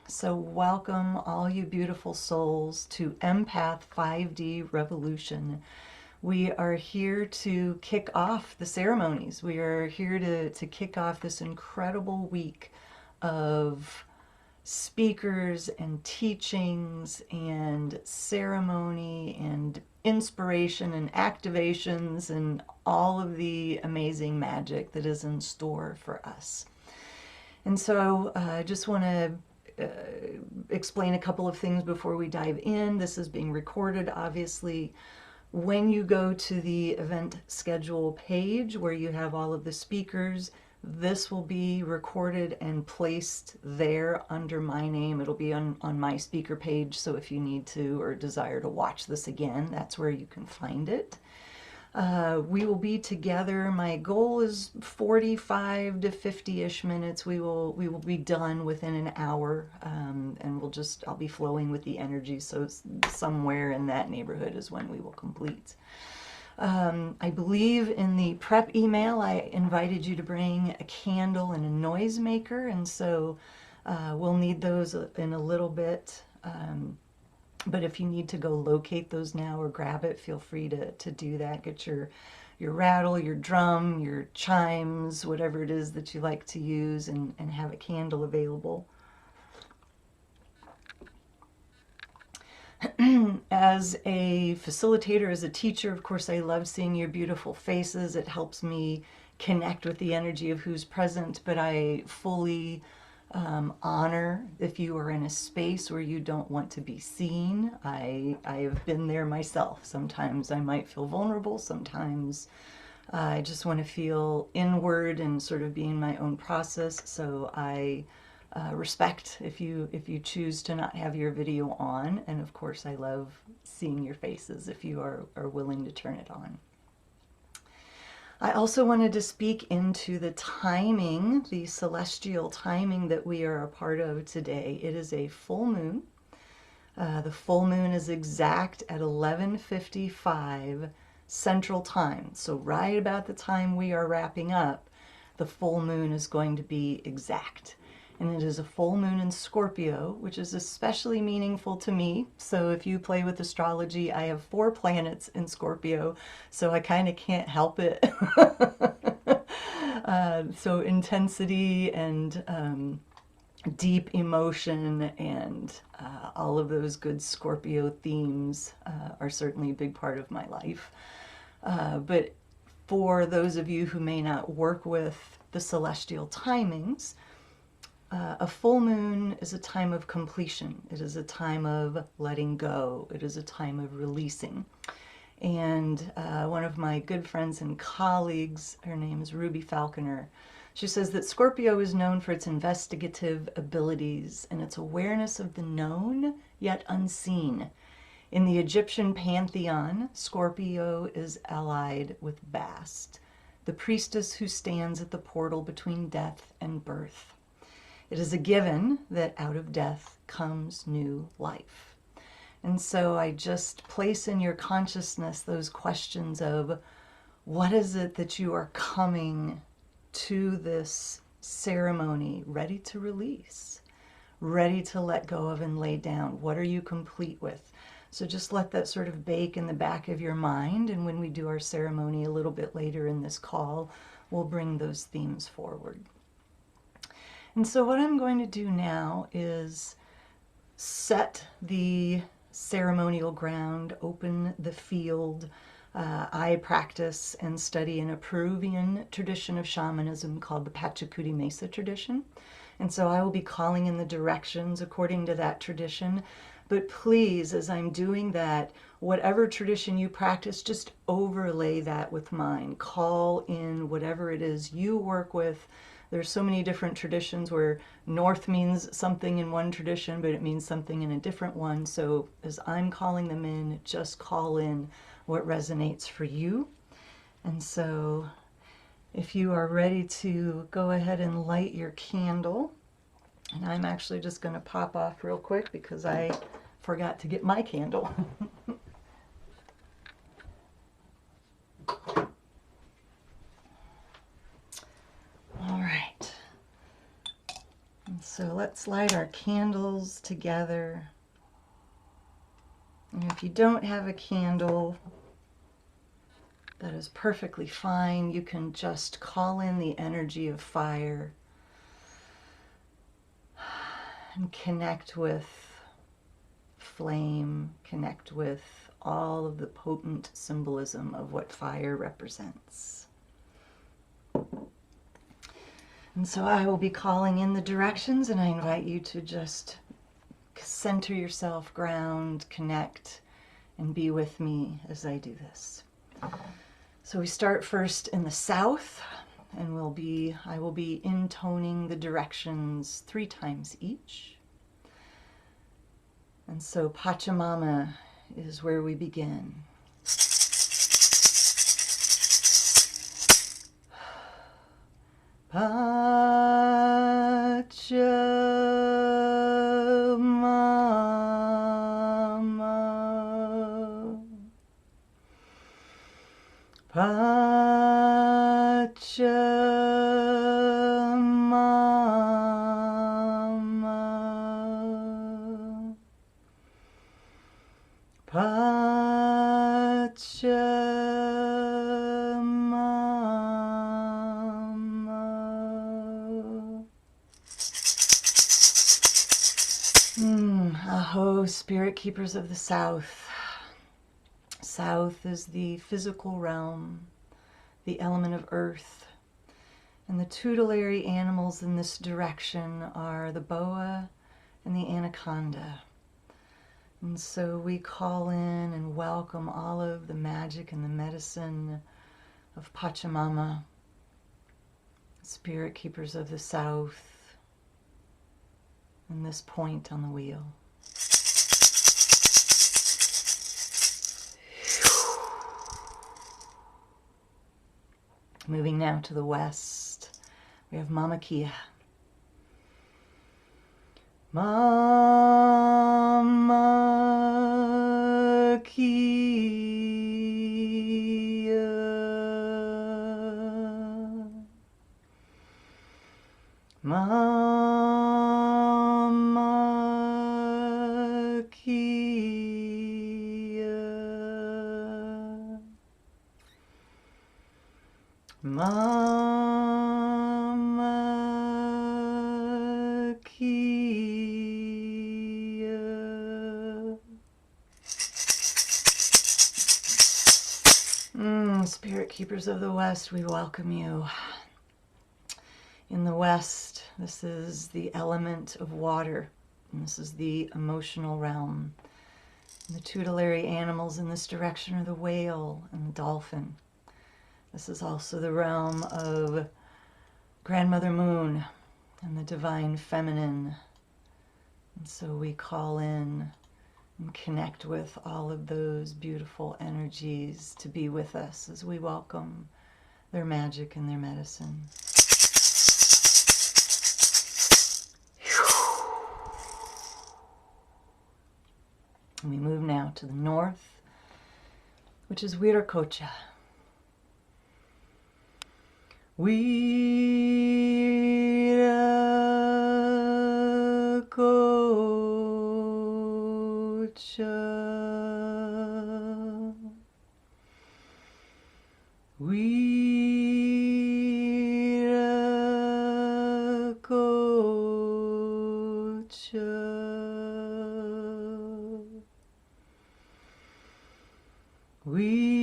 So welcome all you beautiful souls to Empath 5D Revolution. We are here to kick off the ceremonies. We are here to kick off this incredible week of speakers and teachings and ceremony and inspiration and activations and all of the amazing magic that is in store for us. And so I just want to explain a couple of things before we dive in. This is being recorded, obviously. When you go to the event schedule page where you have all of the speakers, this will be recorded and placed there under my name. It'll be on my speaker page, so if you need to or desire to watch this again, that's where you can find it. We will be together. My goal is 45 to 50-ish minutes. We will be done within an hour, and I'll be flowing with the energy. So somewhere in that neighborhood is when we will complete. I believe in the prep email, I invited you to bring a candle and a noisemaker, and so we'll need those in a little bit. But if you need to go locate those now or grab it, feel free to do that. Get your rattle, your drum, your chimes, whatever it is that you like to use, and have a candle available. As a facilitator, as a teacher, of course, I love seeing your beautiful faces. It helps me connect with the energy of who's present, but I fully honor if you are in a space where you don't want to be seen. I have been there myself. Sometimes I might feel vulnerable. Sometimes I just want to feel inward and sort of be in my own process. So I respect if you choose to not have your video on. And of course, I love seeing your faces if you are willing to turn it on. I also wanted to speak into the timing, the celestial timing that we are a part of today. It is a full moon. The full moon is exact at 11:55 Central Time. So right about the time we are wrapping up, the full moon is going to be exact. And it is a full moon in Scorpio, which is especially meaningful to me. So if you play with astrology, I have 4 planets in Scorpio, so I kind of can't help it. So intensity and deep emotion and all of those good Scorpio themes are certainly a big part of my life. But for those of you who may not work with the celestial timings, a full moon is a time of completion. It is a time of letting go. It is a time of releasing. And one of my good friends and colleagues, her name is Ruby Falconer, she says that Scorpio is known for its investigative abilities and its awareness of the known yet unseen. In the Egyptian pantheon, Scorpio is allied with Bast, the priestess who stands at the portal between death and birth. It is a given that out of death comes new life. And so I just place in your consciousness those questions of what is it that you are coming to this ceremony ready to release, ready to let go of and lay down? What are you complete with? So just let that sort of bake in the back of your mind. And when we do our ceremony a little bit later in this call, we'll bring those themes forward. And so what I'm going to do now is set the ceremonial ground, open the field. I practice and study in a Peruvian tradition of shamanism called the Pachacuti Mesa tradition. And so I will be calling in the directions according to that tradition. But please, as I'm doing that, whatever tradition you practice, just overlay that with mine. Call in whatever it is you work with. There's so many different traditions where north means something in one tradition, but it means something in a different one. So as I'm calling them in, just call in what resonates for you. And so if you are ready to go ahead and light your candle, and I'm actually just going to pop off real quick because I forgot to get my candle. All right. So let's light our candles together. And if you don't have a candle, that is perfectly fine. You can just call in the energy of fire and connect with flame, connect with all of the potent symbolism of what fire represents. And so I will be calling in the directions, and I invite you to just center yourself, ground, connect, and be with me as I do this. So we start first in the south, and I will be intoning the directions 3 times each. And so Pachamama is where we begin. Pachamama, Pachamama, Pachamama. Aho, spirit keepers of the south. South is the physical realm, the element of earth. And the tutelary animals in this direction are the boa and the anaconda. And so we call in and welcome all of the magic and the medicine of Pachamama, spirit keepers of the south, and this point on the wheel. Moving now to the west, we have Mama Kia. Mama Kia, Mama Kia, Mama Kia. Spirit keepers of the West, we welcome you. In the West, this is the element of water, and this is the emotional realm. And the tutelary animals in this direction are the whale and the dolphin. This is also the realm of Grandmother Moon and the divine feminine. And so we call in and connect with all of those beautiful energies to be with us as we welcome their magic and their medicine. And we move now to the north, which is Viracocha. Viracocha, Viracocha, Viracocha.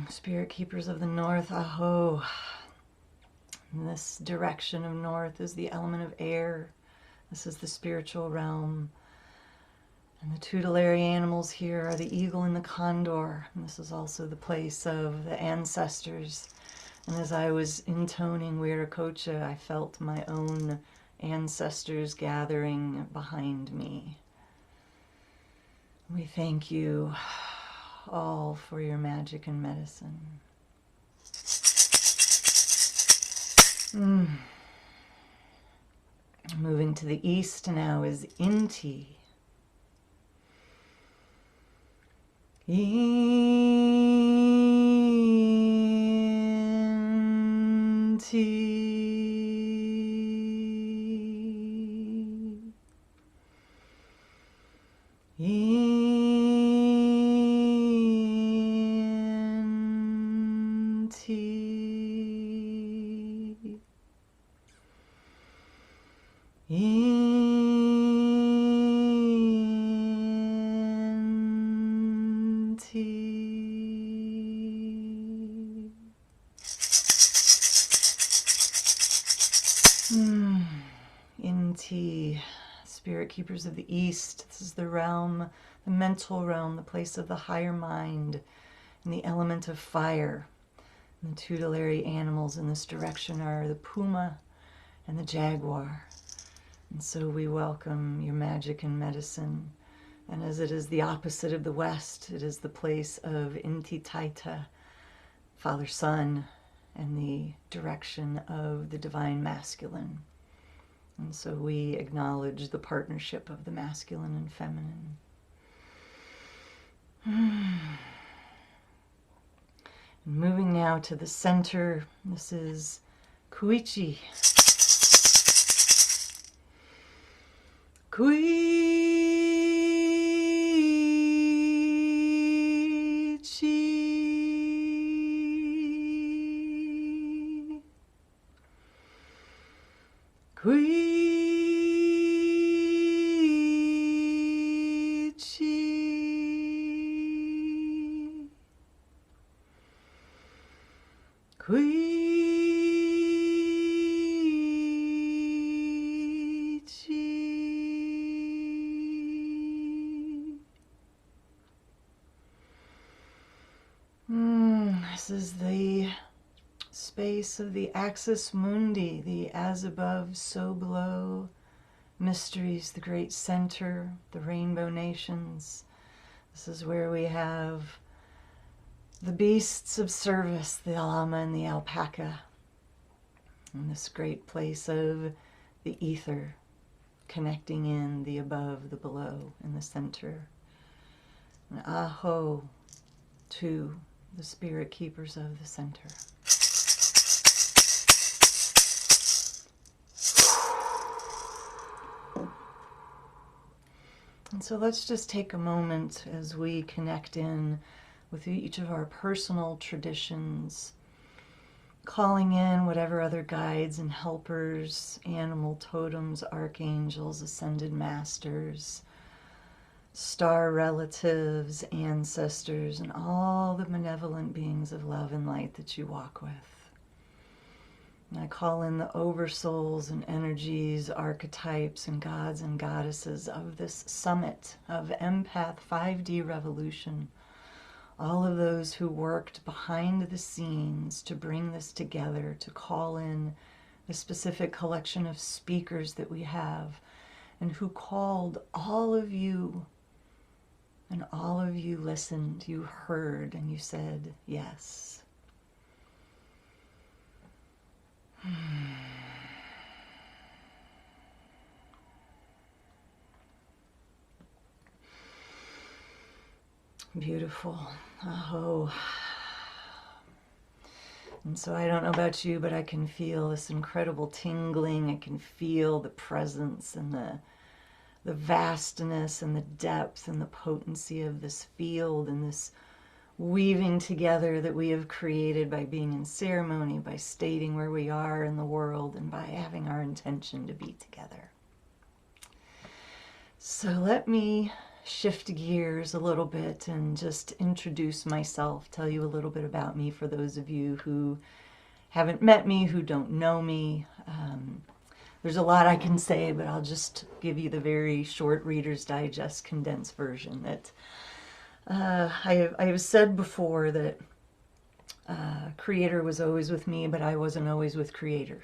Spirit keepers of the north, aho. In this direction of north is the element of air. This is the spiritual realm. And the tutelary animals here are the eagle and the condor. And this is also the place of the ancestors. And as I was intoning Viracocha, I felt my own ancestors gathering behind me. We thank you all for your magic and medicine. Moving to the east now is Inti. Inti, spirit keepers of the East. This is the realm, the mental realm, the place of the higher mind, and the element of fire. And the tutelary animals in this direction are the puma and the jaguar. And so we welcome your magic and medicine. And as it is the opposite of the West, it is the place of Inti Taita, Father Sun, and the direction of the divine masculine. And so we acknowledge the partnership of the masculine and feminine. And moving now to the center, this is Kuichi. Kuichi. Kuichi. This is the space of the axis mundi, the as above, so below mysteries, the great center, the rainbow nations. This is where we have the beasts of service, the llama and the alpaca, and this great place of the ether, connecting in the above, the below, in the center. And aho to the spirit keepers of the center. And so let's just take a moment as we connect in with each of our personal traditions, calling in whatever other guides and helpers, animal totems, archangels, ascended masters, star relatives, ancestors, and all the benevolent beings of love and light that you walk with. And I call in the oversouls and energies, archetypes, and gods and goddesses of this summit of Empath 5D revolution. All of those who worked behind the scenes to bring this together, to call in the specific collection of speakers that we have, and who called all of you, and all of you listened, you heard, and you said yes. Beautiful. Aho. And so I don't know about you, but I can feel this incredible tingling. I can feel the presence and the vastness and the depth and the potency of this field and this weaving together that we have created by being in ceremony, by stating where we are in the world, and by having our intention to be together. So let me shift gears a little bit and just introduce myself, tell you a little bit about me for those of you who haven't met me, who don't know me. There's a lot I can say, but I'll just give you the very short Reader's Digest condensed version. That I have said before that Creator was always with me, but I wasn't always with Creator.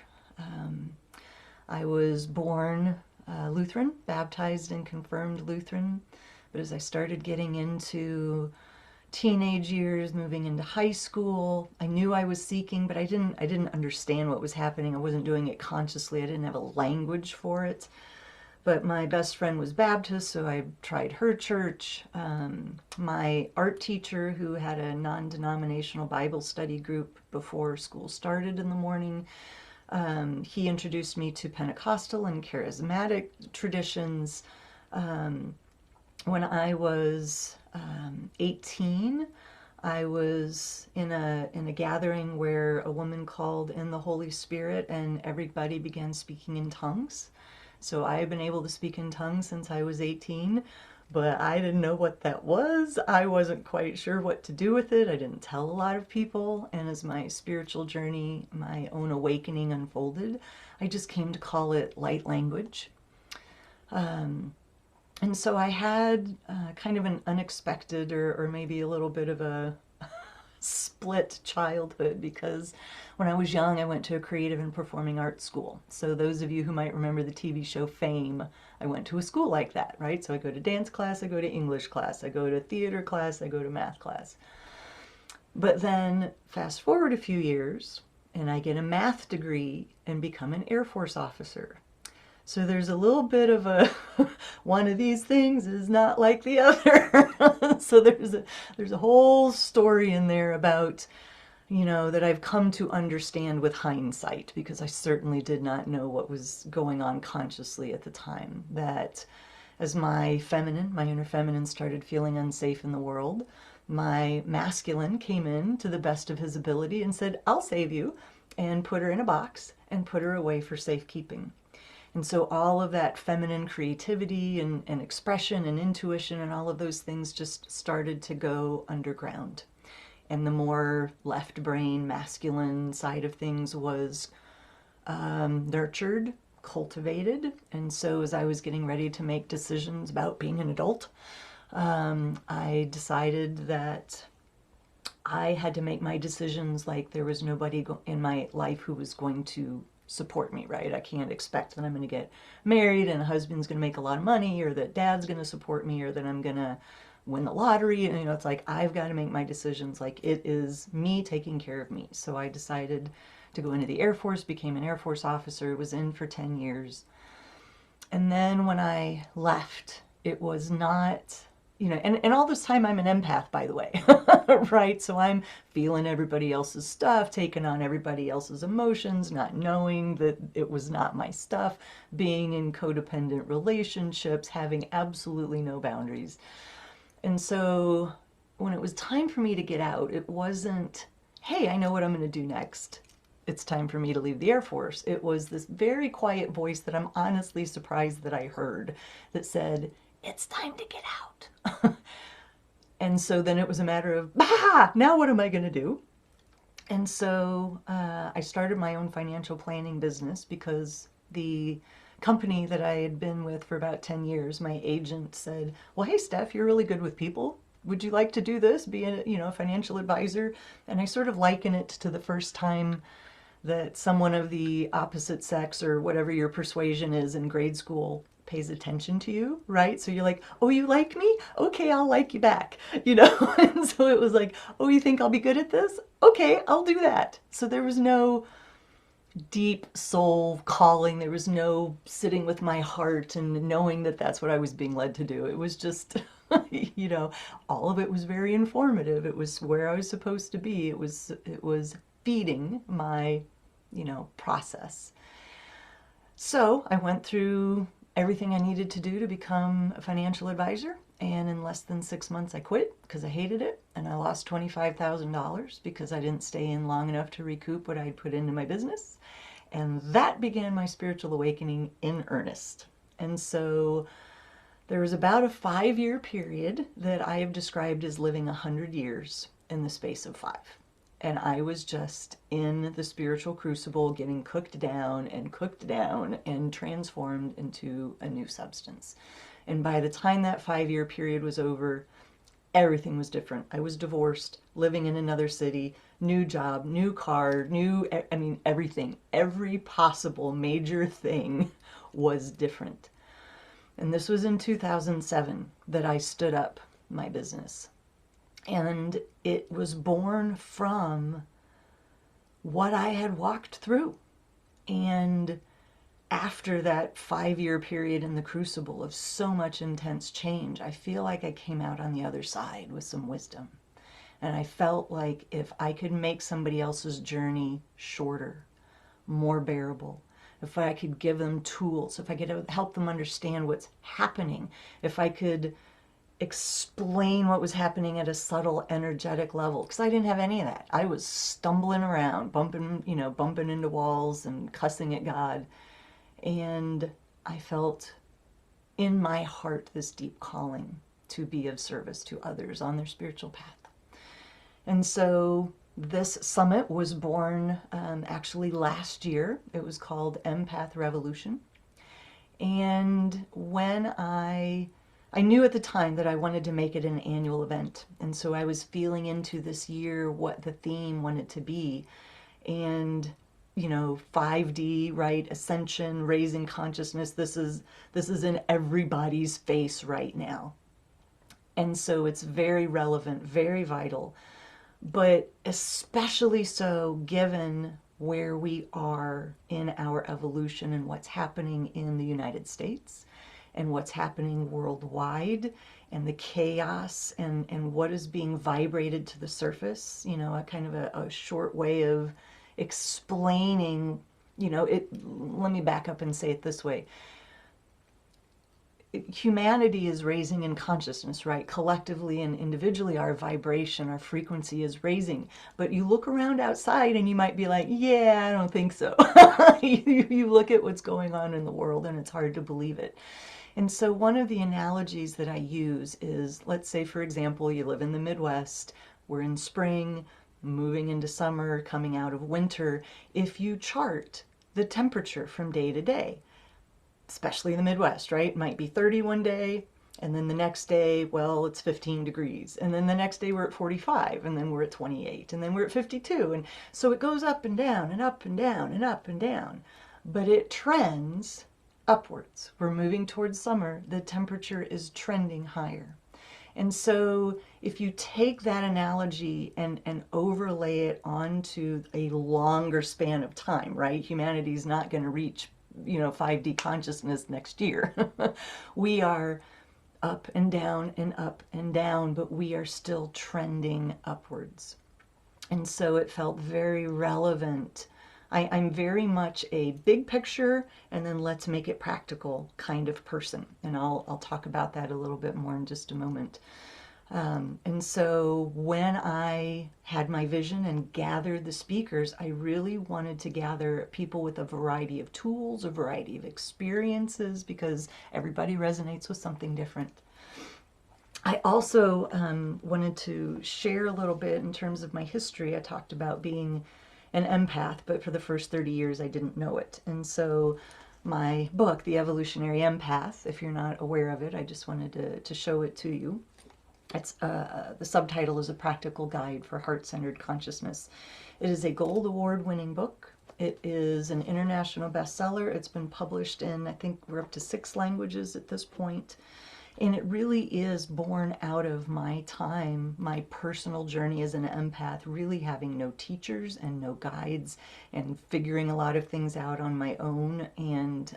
I was born Lutheran, baptized and confirmed Lutheran, but as I started getting into teenage years, moving into high school. I knew I was seeking, but I didn't understand what was happening. I wasn't doing it consciously. I didn't have a language for it. But my best friend was Baptist, so I tried her church. My art teacher, who had a non-denominational Bible study group before school started in the morning, he introduced me to Pentecostal and charismatic traditions. When I was 18, I was in a gathering where a woman called in the Holy Spirit and everybody began speaking in tongues. So I have been able to speak in tongues since I was 18, but I didn't know what that was. I wasn't quite sure what to do with it. I didn't tell a lot of people. And as my spiritual journey, my own awakening unfolded, I just came to call it light language. And so I had kind of an unexpected or maybe a little bit of a split childhood, because when I was young, I went to a creative and performing arts school. So those of you who might remember the TV show Fame, I went to a school like that, right? So I go to dance class, I go to English class, I go to theater class, I go to math class. But then fast forward a few years, and I get a math degree and become an Air Force officer. So there's a little bit of a, one of these things is not like the other. So there's a whole story in there about, that I've come to understand with hindsight, because I certainly did not know what was going on consciously at the time. That as my inner feminine started feeling unsafe in the world, my masculine came in to the best of his ability and said, I'll save you, and put her in a box and put her away for safekeeping. And so all of that feminine creativity and expression and intuition and all of those things just started to go underground. And the more left brain, masculine side of things was nurtured, cultivated. And so as I was getting ready to make decisions about being an adult, I decided that I had to make my decisions like there was nobody in my life who was going to support me, right? I can't expect that I'm going to get married and a husband's going to make a lot of money, or that dad's going to support me, or that I'm going to win the lottery. And it's like I've got to make my decisions like it is me taking care of me. So I decided to go into the Air Force, became an Air Force officer, was in for 10 years. And then when I left, it was not, and all this time I'm an empath, by the way, right? So I'm feeling everybody else's stuff, taking on everybody else's emotions, not knowing that it was not my stuff, being in codependent relationships, having absolutely no boundaries. And so when it was time for me to get out, it wasn't, hey, I know what I'm going to do next. It's time for me to leave the Air Force. It was this very quiet voice that I'm honestly surprised that I heard that said, it's time to get out. And so then it was a matter of, now what am I going to do? And so I started my own financial planning business, because the company that I had been with for about 10 years, my agent said, well, hey, Steph, you're really good with people. Would you like to do this, be a financial advisor? And I sort of liken it to the first time that someone of the opposite sex, or whatever your persuasion is in grade school, pays attention to you, right? So you're like, oh, you like me? Okay, I'll like you back, And so it was like, oh, you think I'll be good at this? Okay, I'll do that. So there was no deep soul calling. There was no sitting with my heart and knowing that that's what I was being led to do. It was just, all of it was very informative. It was where I was supposed to be. It was feeding my, process. So I went through everything I needed to do to become a financial advisor. And in less than 6 months, I quit because I hated it. And I lost $25,000 because I didn't stay in long enough to recoup what I'd put into my business. And that began my spiritual awakening in earnest. And so there was about a 5-year period that I have described as living 100 years in the space of 5. And I was just in the spiritual crucible, getting cooked down and transformed into a new substance. And by the time that 5-year period was over, everything was different. I was divorced, living in another city, new job, new car, everything. Every possible major thing was different. And this was in 2007 that I stood up my business. And it was born from what I had walked through. And after that 5-year period in the crucible of so much intense change, I feel like I came out on the other side with some wisdom. And I felt like if I could make somebody else's journey shorter, more bearable, if I could give them tools, if I could help them understand what's happening, if I could explain what was happening at a subtle energetic level, because I didn't have any of that. I was stumbling around, bumping into walls and cussing at God. And I felt in my heart this deep calling to be of service to others on their spiritual path. And so this summit was born actually last year. It was called Empath Revolution. And when I knew at the time that I wanted to make it an annual event. And so I was feeling into this year what the theme wanted to be. And 5D, right? Ascension, raising consciousness. This is in everybody's face right now. And so it's very relevant, very vital, but especially so given where we are in our evolution and what's happening in the United States and what's happening worldwide and the chaos and what is being vibrated to the surface, a kind of a short way of explaining, let me back up and say it this way. Humanity is raising in consciousness, right? Collectively and individually, our vibration, our frequency is raising. But you look around outside and you might be like, yeah, I don't think so. You look at what's going on in the world and it's hard to believe it. And so one of the analogies that I use is, let's say, for example, you live in the Midwest, we're in spring, moving into summer, coming out of winter. If you chart the temperature from day to day, especially in the Midwest, right? It might be 30 one day, and then the next day, well, it's 15 degrees. And then the next day we're at 45, and then we're at 28, and then we're at 52. And so it goes up and down and up and down and up and down. But it trends upwards. We're moving towards summer. The temperature is trending higher. And so if you take that analogy and overlay it onto a longer span of time, right? Humanity's not going to reach 5D consciousness next year. We are up and down, but we are still trending upwards. And so it felt very relevant. I'm very much a big picture and then let's make it practical kind of person. And I'll talk about that a little bit more in just a moment. And so when I had my vision and gathered the speakers, I really wanted to gather people with a variety of tools, a variety of experiences, because everybody resonates with something different. I also wanted to share a little bit in terms of my history. I talked about being an empath, but for the first 30 years I didn't know it. And so my book, The Evolutionary Empath, if you're not aware of it, I just wanted to show it to you. It's the subtitle is A Practical Guide for Heart-Centered Consciousness. It is a Gold Award-winning book. It is an international bestseller. It's been published in, I think we're up to 6 languages at this point. And it really is born out of my time, my personal journey as an empath, really having no teachers and no guides and figuring a lot of things out on my own and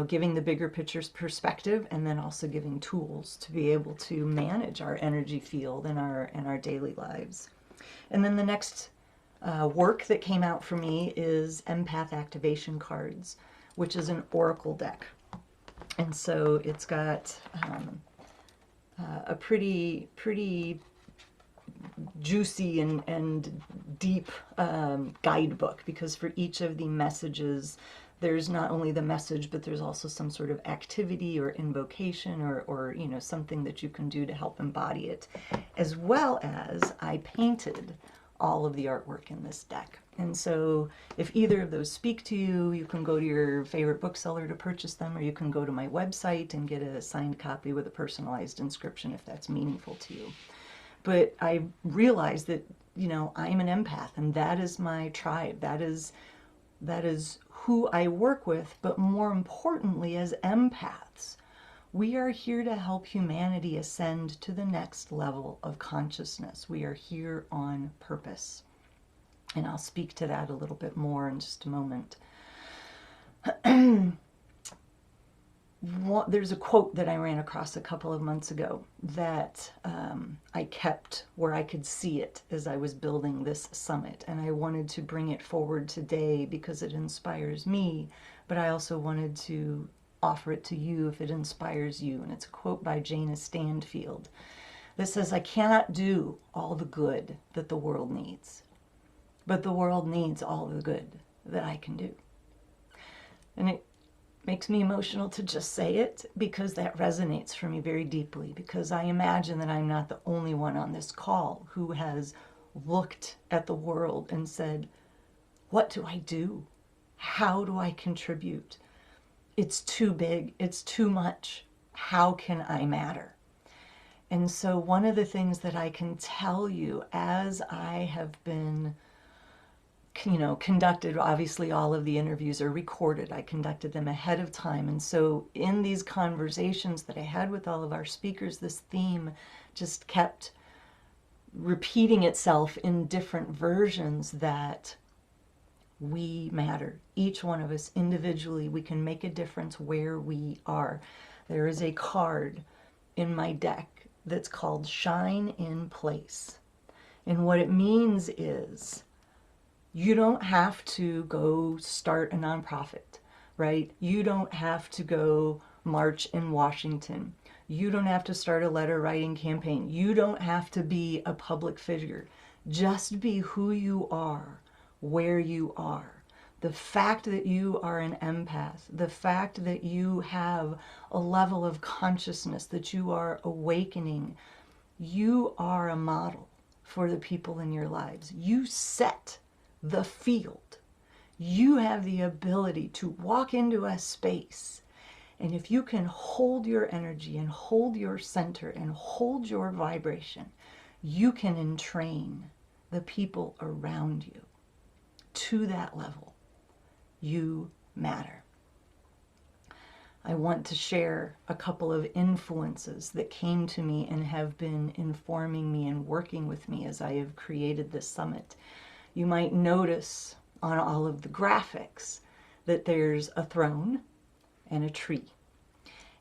giving the bigger picture's perspective and then also giving tools to be able to manage our energy field and our daily lives. And then the next work that came out for me is Empath Activation Cards, which is an oracle deck. And so it's got a pretty juicy and deep guidebook, because for each of the messages there's not only the message, but there's also some sort of activity or invocation or something that you can do to help embody it, as well as I painted all of the artwork in this deck. And so if either of those speak to you, you can go to your favorite bookseller to purchase them, or you can go to my website and get a signed copy with a personalized inscription if that's meaningful to you. But I realized that, I'm an empath, and that is my tribe. That is who I work with. But more importantly, as empaths, We are here to help humanity ascend to the next level of consciousness. We are here on purpose. And I'll speak to that a little bit more in just a moment. There's a quote that I ran across a couple of months ago that I kept where I could see it as I was building this summit. And I wanted to bring it forward today because it inspires me, but I also wanted to offer it to you if it inspires you. And it's a quote by Jana Stanfield that says, "I cannot do all the good that the world needs, but the world needs all the good that I can do." And it makes me emotional to just say it because that resonates for me very deeply, because I imagine that I'm not the only one on this call who has looked at the world and said, what do I do? How do I contribute? It's too big. It's too much. How can I matter? And so one of the things that I can tell you as I have been conducted, obviously all of the interviews are recorded. I conducted them ahead of time. And so in these conversations that I had with all of our speakers, this theme just kept repeating itself in different versions, that we matter. Each one of us individually, we can make a difference where we are. There is a card in my deck that's called Shine in Place. And what it means is, you don't have to go start a nonprofit, right? You don't have to go march in Washington. You don't have to start a letter writing campaign. You don't have to be a public figure. Just be who you are, where you are. The fact that you are an empath, the fact that you have a level of consciousness, that you are awakening, you are a model for the people in your lives. You set the field. You have the ability to walk into a space, and if you can hold your energy and hold your center and hold your vibration, you can entrain the people around you to that level. You matter. I want to share a couple of influences that came to me and have been informing me and working with me as I have created this summit. You might notice on all of the graphics that there's a throne and a tree.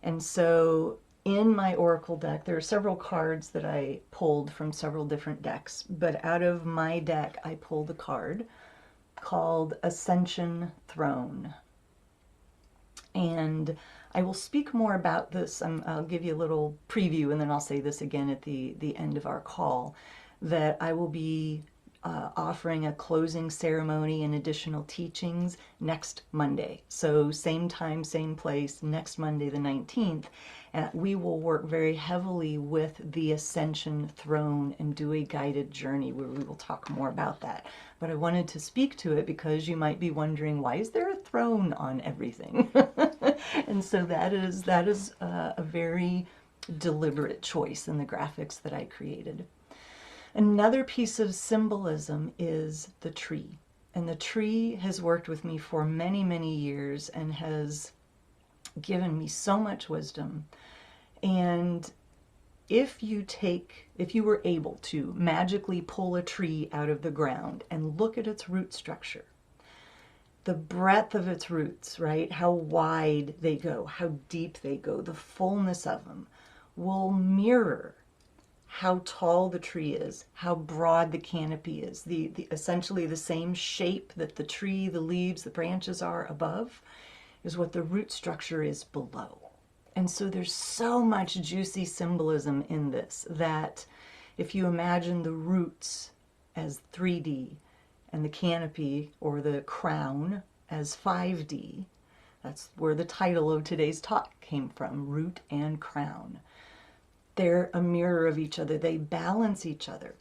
And so in my oracle deck, there are several cards that I pulled from several different decks, but out of my deck, I pulled a card called Ascension Throne. And I will speak more about this. I'll give you a little preview, and then I'll say this again at the end of our call, that I will be offering a closing ceremony and additional teachings next Monday. So same time, same place, next Monday the 19th. And we will work very heavily with the Ascension Throne and do a guided journey where we will talk more about that. But I wanted to speak to it because you might be wondering, why is there a throne on everything? And so that is a very deliberate choice in the graphics that I created. Another piece of symbolism is the tree. And the tree has worked with me for many, many years and has given me so much wisdom. And if you were able to magically pull a tree out of the ground and look at its root structure, the breadth of its roots, right? How wide they go, how deep they go, the fullness of them will mirror how tall the tree is, how broad the canopy is. The essentially the same shape that the tree, the leaves, the branches are above is what the root structure is below. And so there's so much juicy symbolism in this, that if you imagine the roots as 3D and the canopy or the crown as 5D, that's where the title of today's talk came from, Root and Crown. They're a mirror of each other. They balance each other.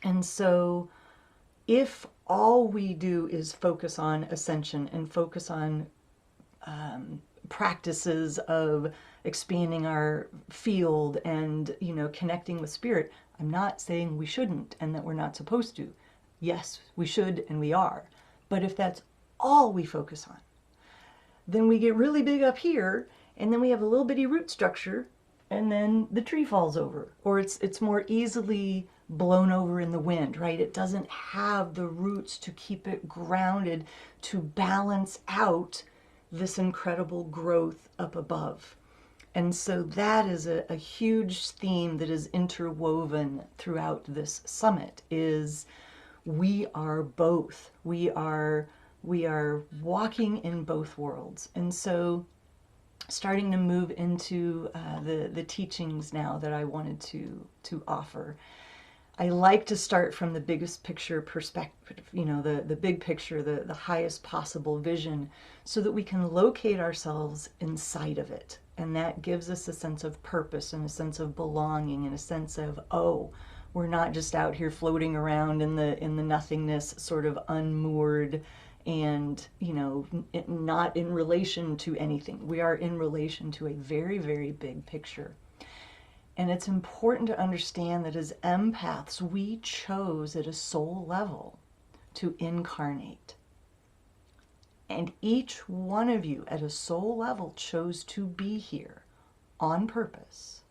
And so if all we do is focus on ascension and focus on practices of expanding our field and, connecting with spirit, I'm not saying we shouldn't and that we're not supposed to. Yes, we should and we are. But if that's all we focus on, then we get really big up here And then we have a little bitty root structure, and then the tree falls over, or it's more easily blown over in the wind, right? It doesn't have the roots to keep it grounded, to balance out this incredible growth up above. And so that is a huge theme that is interwoven throughout this summit, is we are both. We are walking in both worlds. And so starting to move into the teachings now that I wanted to offer. I like to start from the biggest picture perspective, the big picture, the highest possible vision, so that we can locate ourselves inside of it. And that gives us a sense of purpose and a sense of belonging and a sense of, oh, we're not just out here floating around in the nothingness, sort of unmoored and, not in relation to anything. We are in relation to a very, very big picture. And it's important to understand that as empaths, we chose at a soul level to incarnate. And each one of you at a soul level chose to be here on purpose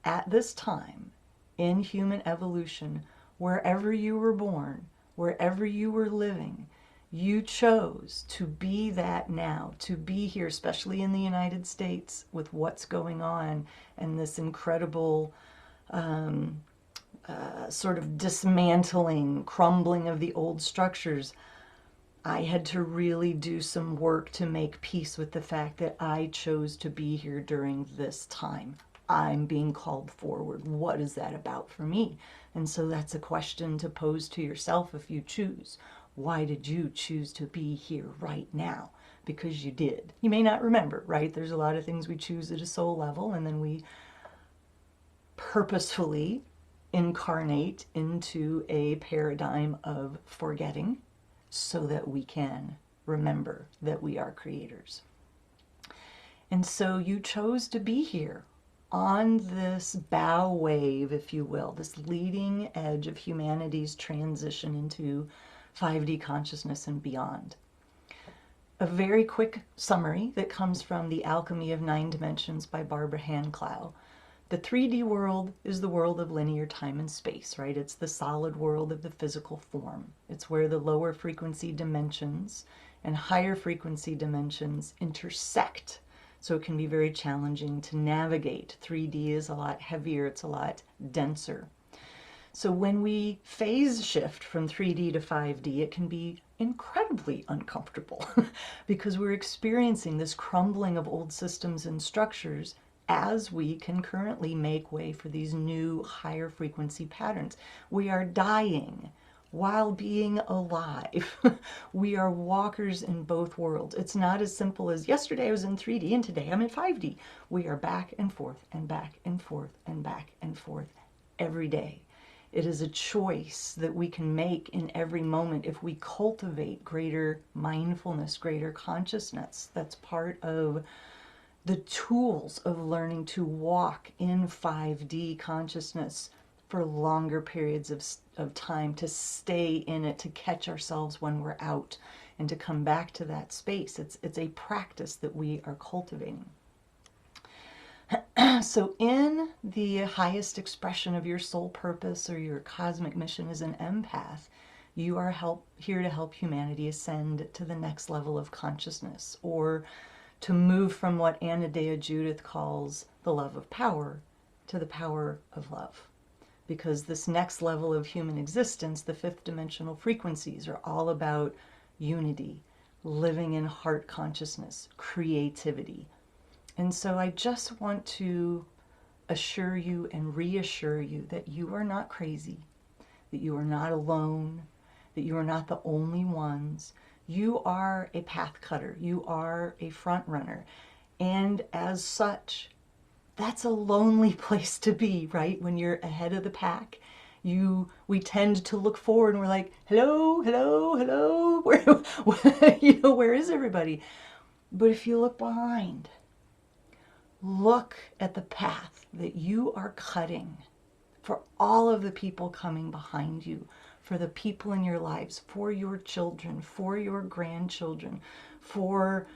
at this time in human evolution, wherever you were born, wherever you were living. You chose to be that now, to be here, especially in the United States, with what's going on and this incredible sort of dismantling, crumbling of the old structures. I had to really do some work to make peace with the fact that I chose to be here during this time. I'm being called forward. What is that about for me? And so that's a question to pose to yourself if you choose. Why did you choose to be here right now? Because you did. You may not remember, right? There's a lot of things we choose at a soul level, and then we purposefully incarnate into a paradigm of forgetting so that we can remember that we are creators. And so you chose to be here on this bow wave, if you will, this leading edge of humanity's transition into 5D consciousness and beyond. A very quick summary that comes from The Alchemy of Nine Dimensions by Barbara Hanclough. The 3D world is the world of linear time and space, right? It's the solid world of the physical form. It's where the lower frequency dimensions and higher frequency dimensions intersect. So it can be very challenging to navigate. 3D is a lot heavier, it's a lot denser. So when we phase shift from 3D to 5D, it can be incredibly uncomfortable because we're experiencing this crumbling of old systems and structures as we can currently make way for these new higher frequency patterns. We are dying while being alive. We are walkers in both worlds. It's not as simple as yesterday I was in 3D and today I'm in 5D. We are back and forth and back and forth and back and forth every day. It is a choice that we can make in every moment if we cultivate greater mindfulness, greater consciousness. That's part of the tools of learning to walk in 5D consciousness for longer periods of time, to stay in it, to catch ourselves when we're out, and to come back to that space. It's a practice that we are cultivating. So in the highest expression of your soul purpose or your cosmic mission as an empath, you are here to help humanity ascend to the next level of consciousness, or to move from what Anna Dea Judith calls the love of power to the power of love. Because this next level of human existence, the fifth dimensional frequencies, are all about unity, living in heart consciousness, creativity. And so I just want to assure you and reassure you that you are not crazy, that you are not alone, that you are not the only ones. You are a path cutter. You are a front runner. And as such, that's a lonely place to be, right? When you're ahead of the pack, we tend to look forward and we're like, hello, hello, hello. Where is everybody? But if you look behind, look at the path that you are cutting for all of the people coming behind you, for the people in your lives, for your children, for your grandchildren, for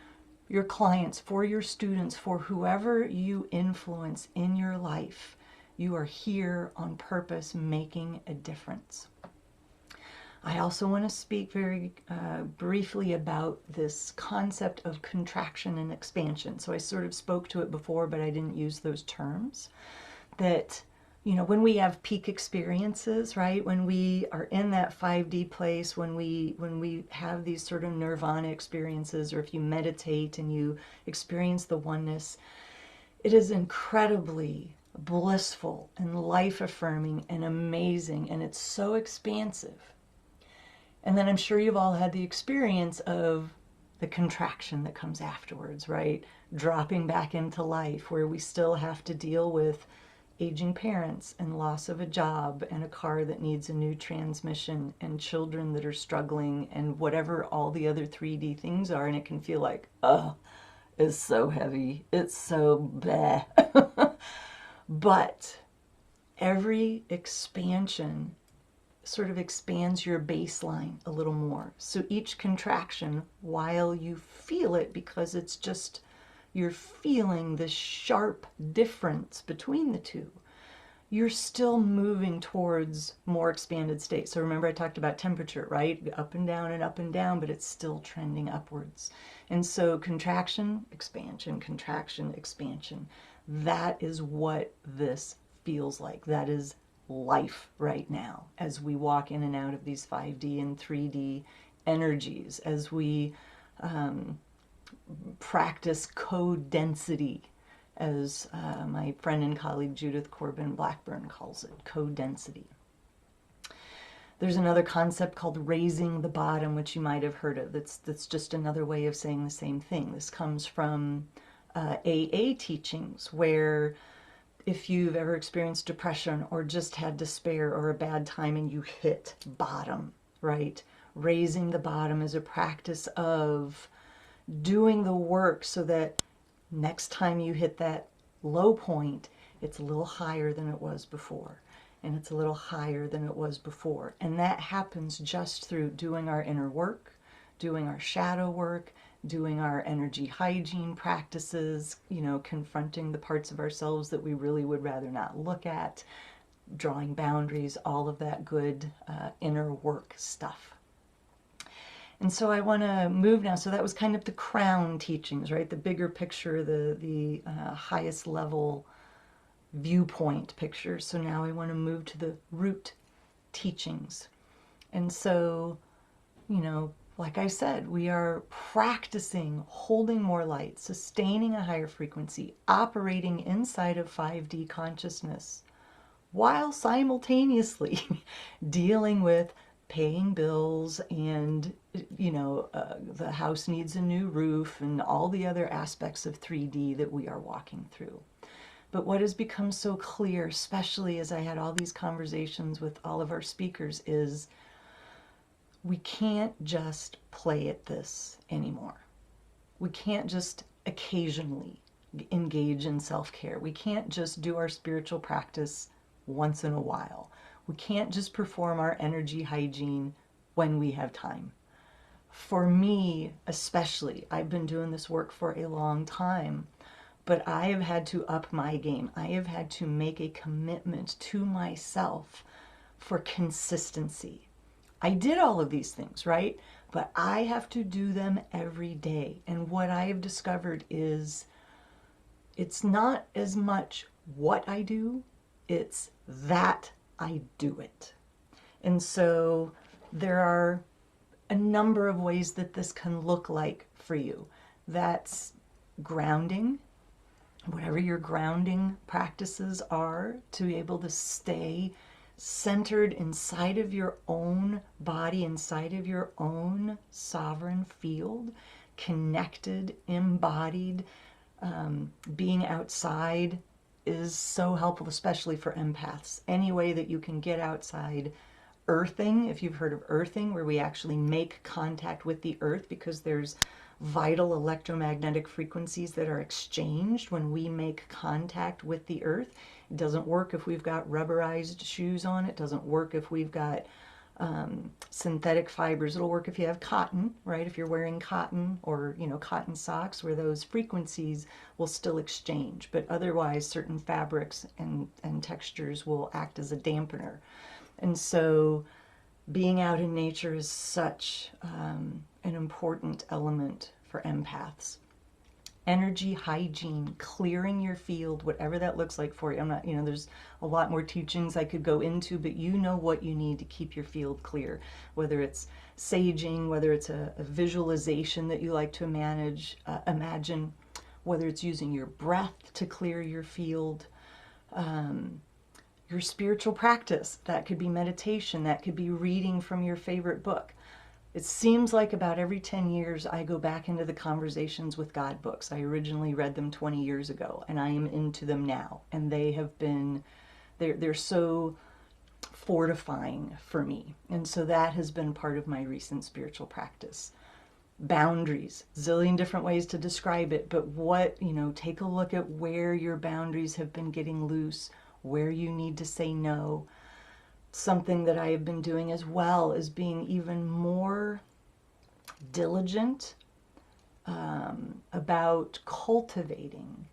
your clients, for your students, for whoever you influence in your life. You are here on purpose, making a difference. I also want to speak very briefly about this concept of contraction and expansion. So I sort of spoke to it before, but I didn't use those terms. That, you know, when we have peak experiences, right? When we are in that 5D place, when we have these sort of nirvana experiences, or if you meditate and you experience the oneness, it is incredibly blissful and life-affirming and amazing, and it's so expansive. And then I'm sure you've all had the experience of the contraction that comes afterwards, right? Dropping back into life, where we still have to deal with aging parents and loss of a job and a car that needs a new transmission and children that are struggling and whatever all the other 3D things are. And it can feel like, oh, it's so heavy. It's so bad. But every expansion sort of expands your baseline a little more. So each contraction, while you feel it, because it's just, you're feeling this sharp difference between the two, you're still moving towards more expanded state. So remember I talked about temperature, right? Up and down, but it's still trending upwards. And so contraction, expansion, contraction, expansion. That is what this feels like. That is life right now as we walk in and out of these 5D and 3D energies, as we practice co-density, as my friend and colleague Judith Corbin Blackburn calls it, co-density. There's another concept called raising the bottom, which you might have heard of. That's just another way of saying the same thing. This comes from AA teachings, where if you've ever experienced depression or just had despair or a bad time and you hit bottom, right? Raising the bottom is a practice of doing the work so that next time you hit that low point, it's a little higher than it was before. And it's a little higher than it was before. And that happens just through doing our inner work, doing our shadow work, doing our energy hygiene practices, you know, confronting the parts of ourselves that we really would rather not look at, drawing boundaries, all of that good inner work stuff. And so I want to move now. So that was kind of the crown teachings, right? The bigger picture, the highest level viewpoint picture. So now I want to move to the root teachings. And so, you know, like I said, we are practicing holding more light, sustaining a higher frequency, operating inside of 5D consciousness, while simultaneously dealing with paying bills and, you know, the house needs a new roof and all the other aspects of 3D that we are walking through. But what has become so clear, especially as I had all these conversations with all of our speakers, is we can't just play at this anymore. We can't just occasionally engage in self-care. We can't just do our spiritual practice once in a while. We can't just perform our energy hygiene when we have time. For me, especially, I've been doing this work for a long time, but I have had to up my game. I have had to make a commitment to myself for consistency. I did all of these things, right? But I have to do them every day. And what I have discovered is it's not as much what I do, it's that I do it. And so there are a number of ways that this can look like for you. That's grounding, whatever your grounding practices are, to be able to stay centered inside of your own body, inside of your own sovereign field, connected, embodied. Being outside is so helpful, especially for empaths. Any way that you can get outside. Earthing, if you've heard of earthing, where we actually make contact with the earth, because there's vital electromagnetic frequencies that are exchanged when we make contact with the earth. It doesn't work if we've got rubberized shoes on. It doesn't work if we've got Synthetic fibers, it'll work if you have cotton, right? If you're wearing cotton or, cotton socks, where those frequencies will still exchange. But otherwise, certain fabrics and textures will act as a dampener. And so being out in nature is such an important element for empaths. Energy hygiene, clearing your field, whatever that looks like for you. I'm not, there's a lot more teachings I could go into, but you know what you need to keep your field clear. Whether it's saging, whether it's a visualization that you like to imagine, whether it's using your breath to clear your field, your spiritual practice. That could be meditation, that could be reading from your favorite book. It seems like about every 10 years I go back into the Conversations with God books. I originally read them 20 years ago, and I am into them now. And they have been, they're so fortifying for me. And so that has been part of my recent spiritual practice. Boundaries, zillion different ways to describe it, but take a look at where your boundaries have been getting loose, where you need to say no. Something that I have been doing as well is being even more diligent about cultivating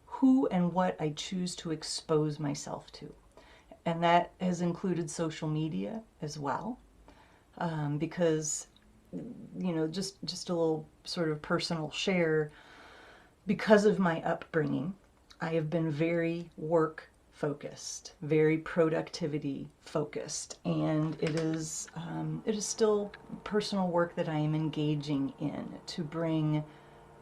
who and what I choose to expose myself to. And that has included social media as well, because, just a little sort of personal share, because of my upbringing, I have been very work focused, very productivity focused, and it is still personal work that I am engaging in to bring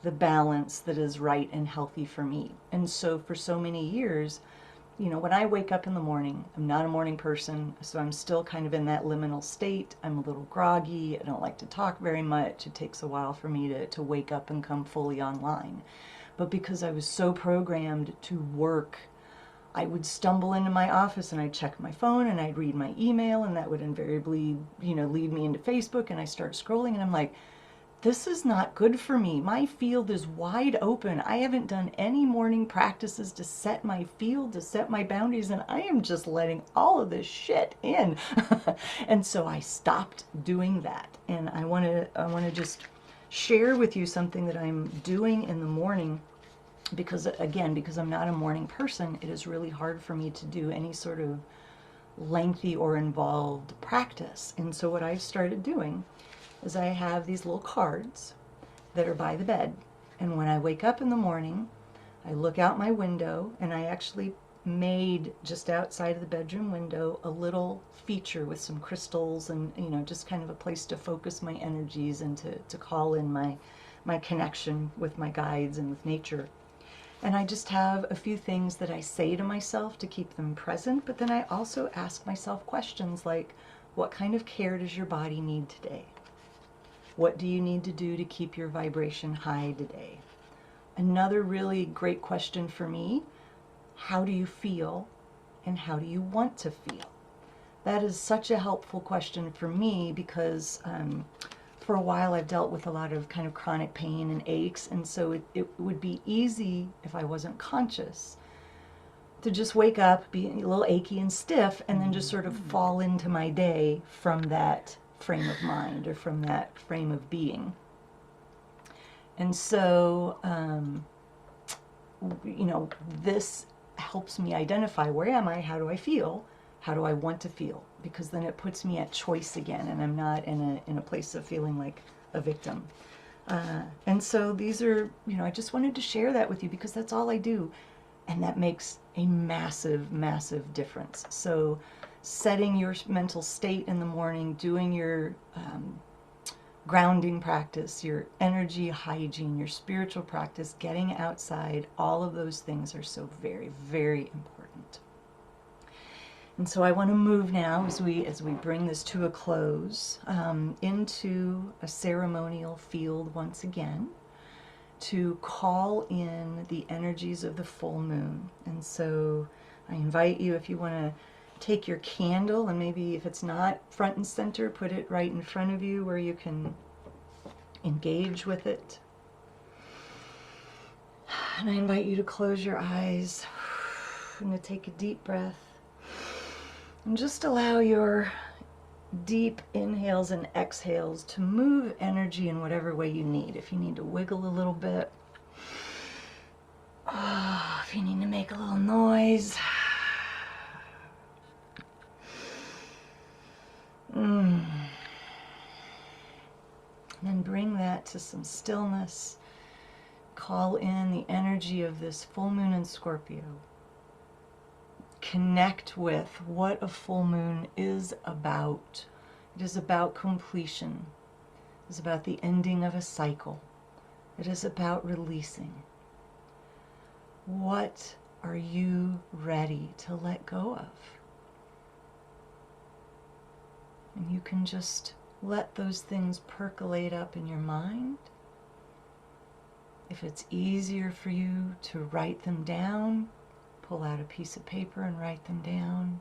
the balance that is right and healthy for me. And so for so many years, when I wake up in the morning, I'm not a morning person, so I'm still kind of in that liminal state. I'm a little groggy. I don't like to talk very much. It takes a while for me to wake up and come fully online. But because I was so programmed to work, I would stumble into my office and I'd check my phone and I'd read my email, and that would invariably, lead me into Facebook, and I start scrolling and I'm like, this is not good for me. My field is wide open. I haven't done any morning practices to set my field, to set my boundaries, and I am just letting all of this shit in. And so I stopped doing that. And I want to just share with you something that I'm doing in the morning, because I'm not a morning person, it is really hard for me to do any sort of lengthy or involved practice. And so what I've started doing is I have these little cards that are by the bed. And when I wake up in the morning, I look out my window, and I actually made, just outside of the bedroom window, a little feature with some crystals and, just kind of a place to focus my energies and to call in my connection with my guides and with nature. And I just have a few things that I say to myself to keep them present, but then I also ask myself questions like, what kind of care does your body need today? What do you need to do to keep your vibration high today? Another really great question for me, how do you feel and how do you want to feel? That is such a helpful question for me because for a while I've dealt with a lot of kind of chronic pain and aches, and so it would be easy, if I wasn't conscious, to just wake up, be a little achy and stiff, and then just sort of fall into my day from that frame of mind or from that frame of being. And so, this helps me identify, where am I, how do I feel, how do I want to feel, because then it puts me at choice again, and I'm not in a place of feeling like a victim. And so these are, I just wanted to share that with you because that's all I do, and that makes a massive, massive difference. So setting your mental state in the morning, doing your grounding practice, your energy hygiene, your spiritual practice, getting outside, all of those things are so very, very important. And so I want to move now, as we bring this to a close, into a ceremonial field once again, to call in the energies of the full moon. And so I invite you, if you want to take your candle, and maybe if it's not front and center, put it right in front of you where you can engage with it. And I invite you to close your eyes and to take a deep breath and just allow your deep inhales and exhales to move energy in whatever way you need. If you need to wiggle a little bit, if you need to make a little noise, and then bring that to some stillness. Call in the energy of this full moon in Scorpio. Connect with what a full moon is about. It is about completion. It is about the ending of a cycle. It is about releasing. What are you ready to let go of? And you can just let those things percolate up in your mind. If it's easier for you to write them down, pull out a piece of paper and write them down.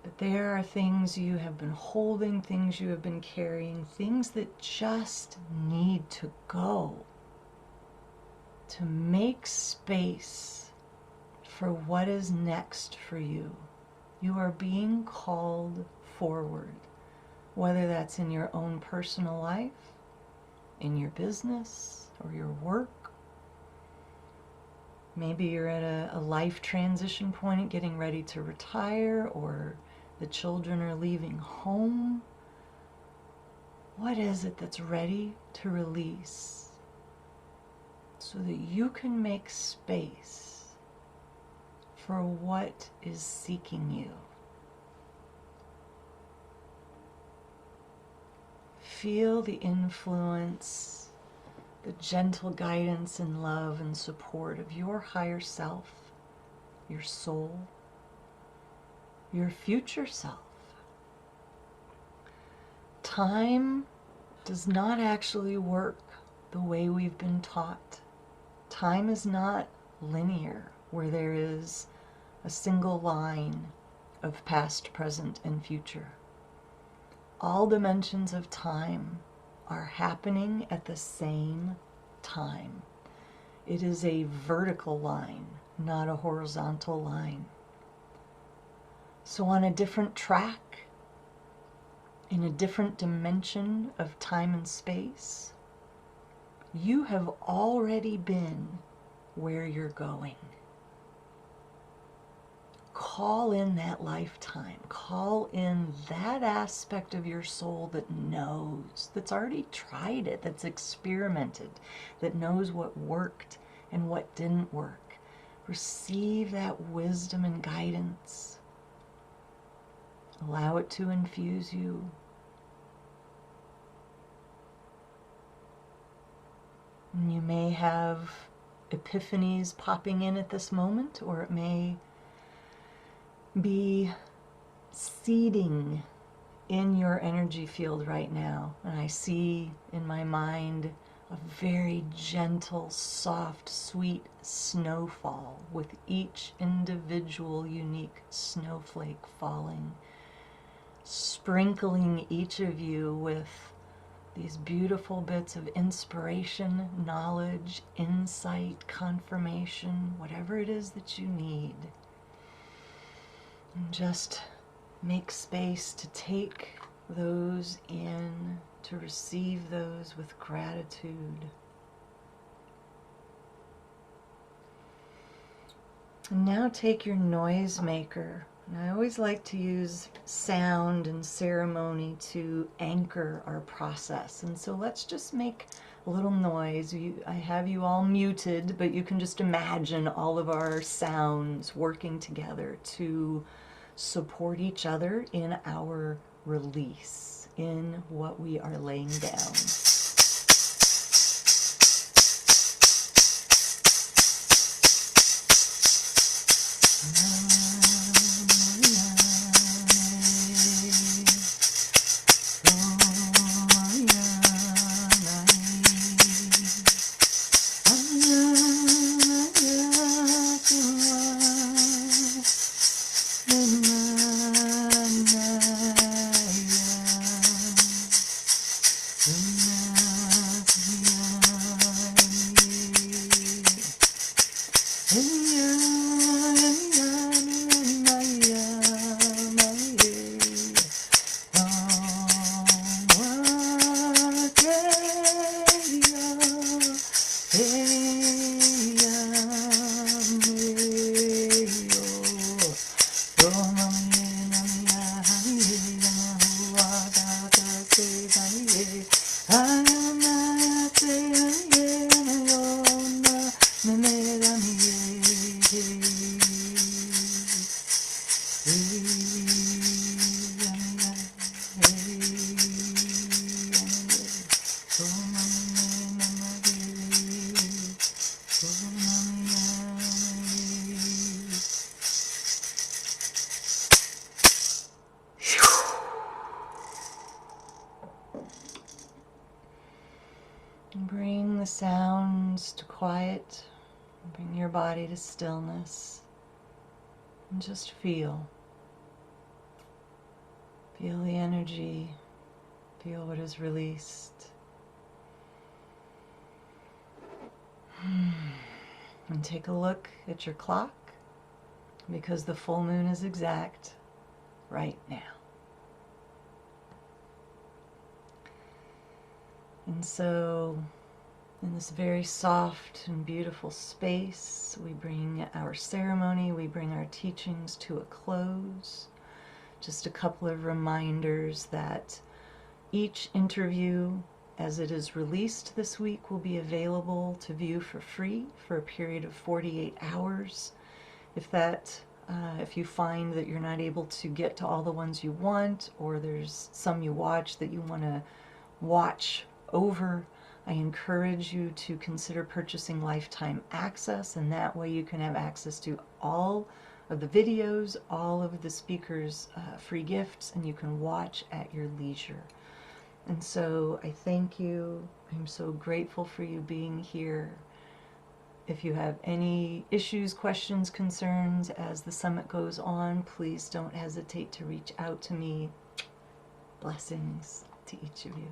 But there are things you have been holding, things you have been carrying, things that just need to go, to make space for what is next for you. You are being called forward, whether that's in your own personal life, in your business, or your work. Maybe you're at a life transition point, getting ready to retire, or the children are leaving home. What is it that's ready to release so that you can make space for what is seeking you? Feel the influence, the gentle guidance and love and support of your higher self, your soul, your future self. Time does not actually work the way we've been taught. Time is not linear, where there is a single line of past, present, and future. All dimensions of time are happening at the same time. It is a vertical line, not a horizontal line. So on a different track, in a different dimension of time and space, you have already been where you're going. Call in that lifetime. Call in that aspect of your soul that knows, that's already tried it, that's experimented, that knows what worked and what didn't work. Receive that wisdom and guidance. Allow it to infuse you. And you may have epiphanies popping in at this moment, or it may be seeding in your energy field right now. And I see in my mind a very gentle, soft, sweet snowfall with each individual unique snowflake falling, sprinkling each of you with these beautiful bits of inspiration, knowledge, insight, confirmation, whatever it is that you need. And just make space to take those in, to receive those with gratitude. And now take your noisemaker. And I always like to use sound and ceremony to anchor our process. And so let's just make a little noise. I have you all muted, but you can just imagine all of our sounds working together to support each other in our release, in what we are laying down. Bring your body to stillness and just feel. Feel the energy. Feel what is released. And take a look at your clock, because the full moon is exact right now. And so, in this very soft and beautiful space, we bring our ceremony, we bring our teachings to a close. Just a couple of reminders that each interview, as it is released this week, will be available to view for free for a period of 48 hours. If you find that you're not able to get to all the ones you want, or there's some you watch that you want to watch over, I encourage you to consider purchasing lifetime access, and that way you can have access to all of the videos, all of the speakers' free gifts, and you can watch at your leisure. And so I thank you. I'm so grateful for you being here. If you have any issues, questions, concerns as the summit goes on, please don't hesitate to reach out to me. Blessings to each of you.